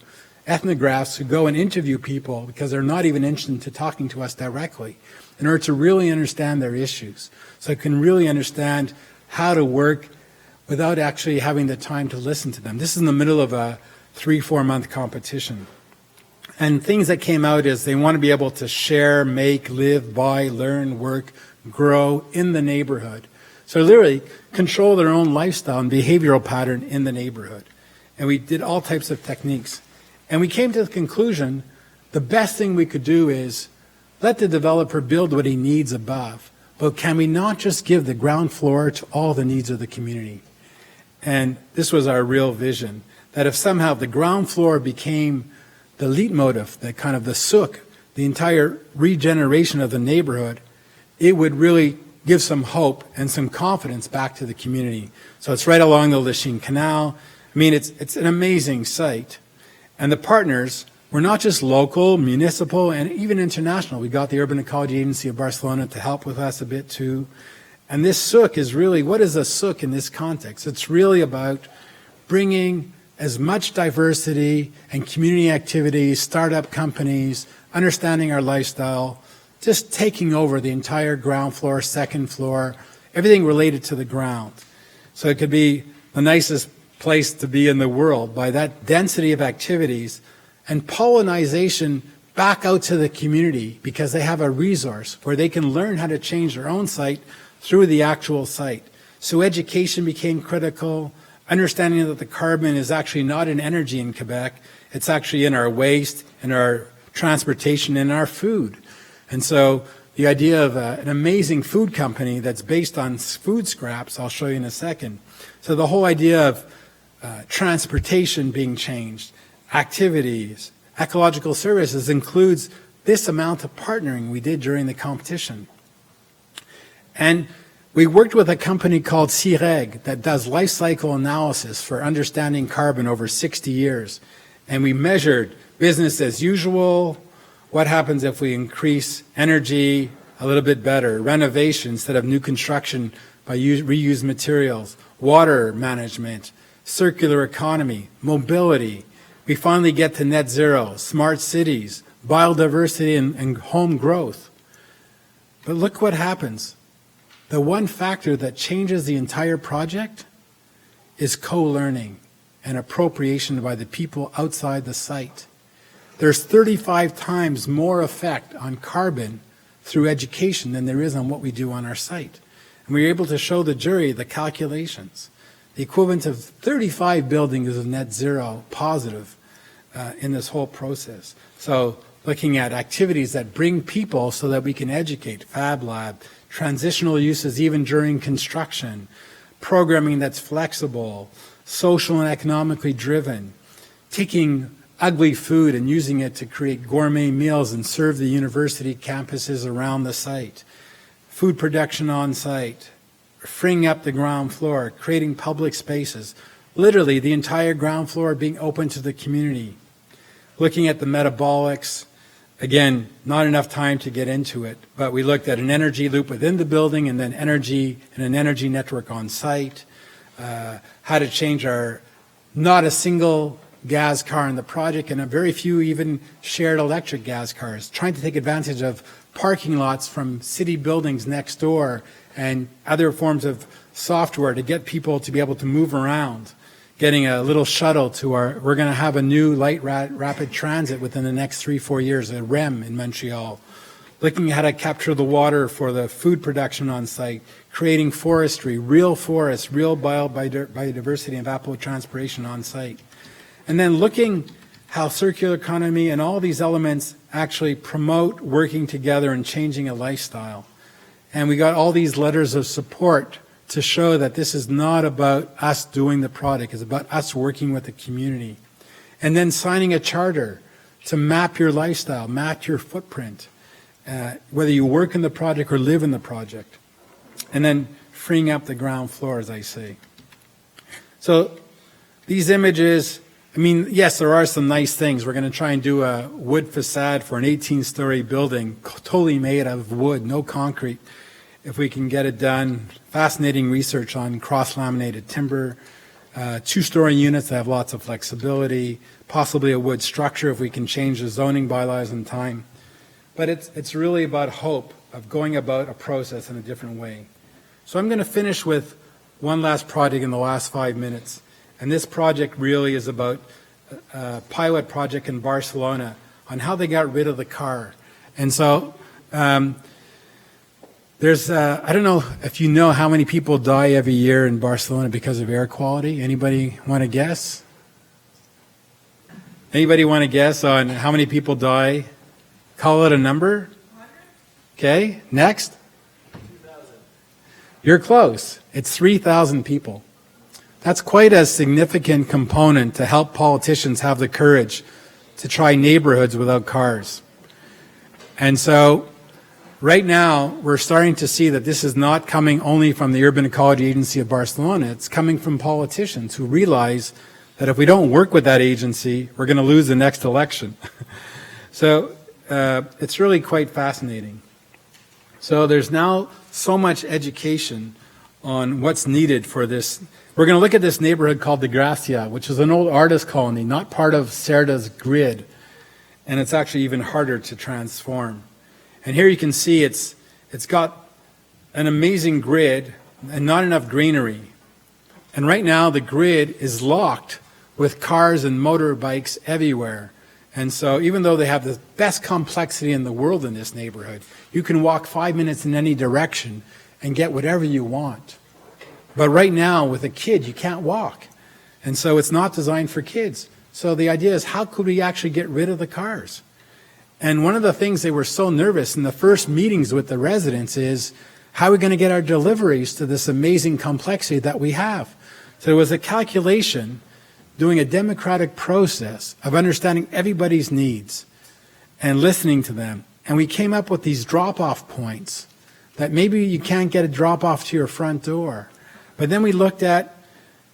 ethnographs, who go and interview people because they're not even interested in talking to us directly, in order to really understand their issues, so I can really understand how to work without actually having the time to listen to them. This is in the middle of a 3-4 month competition. And things that came out is they want to be able to share, make, live, buy, learn, work, grow in the neighborhood. So literally control their own lifestyle and behavioral pattern in the neighborhood. And we did all types of techniques. And we came to the conclusion the best thing we could do is let the developer build what he needs above, but can we not just give the ground floor to all the needs of the community? And this was our real vision, that if somehow the ground floor became the leitmotif, the kind of the sook, the entire regeneration of the neighborhood, it would really give some hope and some confidence back to the community. So it's right along the Lachine Canal. I mean, it's an amazing site. And the partners were not just local, municipal, and even international. We got the Urban Ecology Agency of Barcelona to help with us a bit too. And this sook is really, what is a sook in this context? It's really about bringing as much diversity and community activities, startup companies, understanding our lifestyle, just taking over the entire ground floor, second floor, everything related to the ground. So it could be the nicest place to be in the world by that density of activities and pollinization back out to the community because they have a resource where they can learn how to change their own site through the actual site. So education became critical, understanding that the carbon is actually not in energy in Quebec, it's actually in our waste, in our transportation, in our food. And so the idea of an amazing food company that's based on food scraps, I'll show you in a second. So the whole idea of transportation being changed, activities, ecological services includes this amount of partnering we did during the competition. And we worked with a company called CIREG that does life cycle analysis for understanding carbon over 60 years. And we measured business as usual, what happens if we increase energy a little bit better, renovation instead of new construction by reused materials, water management, circular economy, mobility. We finally get to net zero, smart cities, biodiversity and home growth. But look what happens. The one factor that changes the entire project is co-learning and appropriation by the people outside the site. There's 35 times more effect on carbon through education than there is on what we do on our site. And we were able to show the jury the calculations. The equivalent of 35 buildings of net zero positive in this whole process. So looking at activities that bring people so that we can educate, Fab Lab, transitional uses even during construction, programming that's flexible, social and economically driven, taking ugly food and using it to create gourmet meals and serve the university campuses around the site, food production on site, freeing up the ground floor, creating public spaces, literally the entire ground floor being open to the community, looking at the metabolics. Again, not enough time to get into it, but we looked at an energy loop within the building and then energy and an energy network on site, how to change our, not a single gas car in the project and a very few even shared electric gas cars, trying to take advantage of parking lots from city buildings next door and other forms of software to get people to be able to move around, getting a little shuttle to our, we're going to have a new light rapid transit within the next 3-4 years, a REM in Montreal. looking at how to capture the water for the food production on site, creating forestry, real forests, real biodiversity and evapotranspiration on site. And then looking how circular economy and all these elements actually promote working together and changing a lifestyle. And we got all these letters of support to show that this is not about us doing the product, it's about us working with the community. And then signing a charter to map your lifestyle, map your footprint, whether you work in the project or live in the project. And then freeing up the ground floor, as I say. So these images, I mean, yes, there are some nice things. We're going to try and do a wood facade for an 18-story building, totally made out of wood, no concrete, if we can get it done. Fascinating research on cross-laminated timber, two-story units that have lots of flexibility, possibly a wood structure if we can change the zoning bylaws in time. But it's really about hope of going about a process in a different way. So I'm going to finish with one last project in the last 5 minutes. And this project really is about a pilot project in Barcelona on how they got rid of the car. And so there's, I don't know if you know how many people die every year in Barcelona because of air quality. Anybody want to guess? Anybody want to guess on how many people die? Call it a number. Okay, next. 2,000. You're close. It's 3,000 people. That's quite a significant component to help politicians have the courage to try neighborhoods without cars. And so right now, we're starting to see that this is not coming only from the Urban Ecology Agency of Barcelona. It's coming from politicians who realize that if we don't work with that agency, we're going to lose the next election. So it's really quite fascinating. So there's now so much education on what's needed for this. We're going to look at this neighborhood called the Gracia, which is an old artist colony, not part of CERDA's grid. And it's actually even harder to transform. And here you can see it's got an amazing grid and not enough greenery. And right now the grid is locked with cars and motorbikes everywhere. And so even though they have the best complexity in the world in this neighborhood, you can walk 5 minutes in any direction and get whatever you want. But right now with a kid, you can't walk. And so it's not designed for kids. So the idea is, how could we actually get rid of the cars? And one of the things they were so nervous in the first meetings with the residents is, how are we going to get our deliveries to this amazing complexity that we have? So it was a calculation, doing a democratic process of understanding everybody's needs and listening to them. And we came up with these drop-off points that maybe you can't get a drop-off to your front door. But then we looked at,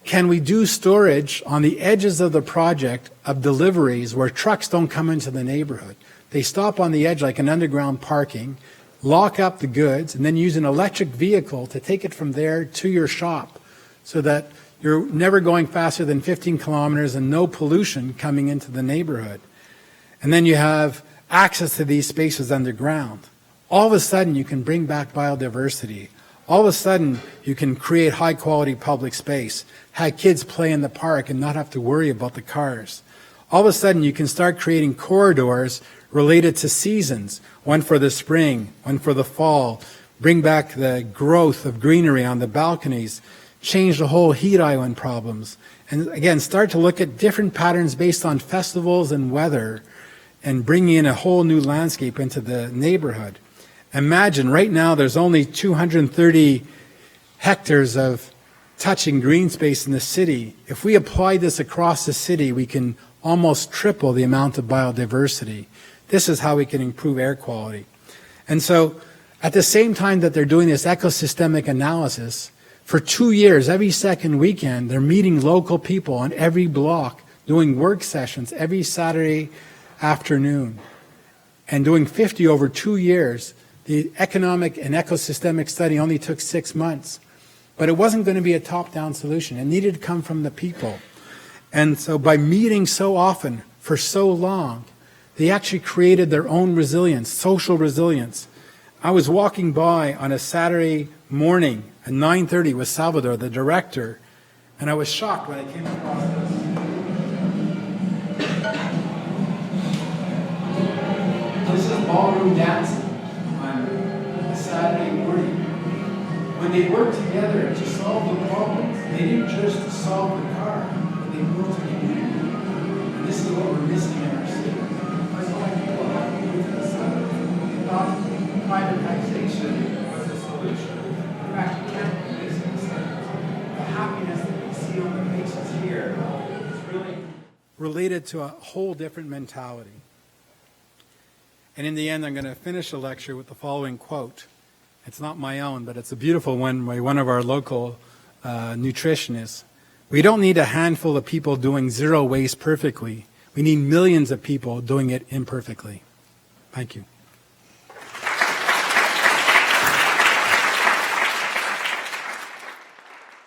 can we do storage on the edges of the project of deliveries where trucks don't come into the neighborhood? They stop on the edge like an underground parking, lock up the goods, and then use an electric vehicle to take it from there to your shop so that you're never going faster than 15 kilometers and no pollution coming into the neighborhood. And then you have access to these spaces underground. All of a sudden, you can bring back biodiversity. All of a sudden, you can create high-quality public space, have kids play in the park and not have to worry about the cars. All of a sudden, you can start creating corridors related to seasons, one for the spring, one for the fall, bring back the growth of greenery on the balconies, change the whole heat island problems, and again, start to look at different patterns based on festivals and weather and bring in a whole new landscape into the neighborhood. Imagine right now there's only 230 hectares of touching green space in the city. If we apply this across the city, we can almost triple the amount of biodiversity. This is how we can improve air quality. And so at the same time that they're doing this ecosystemic analysis, for 2 years, every second weekend, they're meeting local people on every block, doing work sessions every Saturday afternoon, and doing 50 over 2 years. The economic and ecosystemic study only took 6 months, but it wasn't going to be a top-down solution. It needed to come from the people. And so by meeting so often for so long, they actually created their own resilience, social resilience. I was walking by on a Saturday morning at 9:30 with Salvador, the director, and I was shocked when I came across this. This is ballroom dancing. Saturday morning. When they worked together to solve the problems, they didn't just solve the car, but they built a community. And this is what we're missing in our city. That's why people have moved to the suburbs. They thought privatization was a solution. In fact, you can't do this in the suburbs. The happiness that we see on the faces here is really related to a whole different mentality. And in the end, I'm going to finish the lecture with the following quote. It's not my own, but it's a beautiful one by one of our local nutritionists. We don't need a handful of people doing zero waste perfectly. We need millions of people doing it imperfectly. Thank you.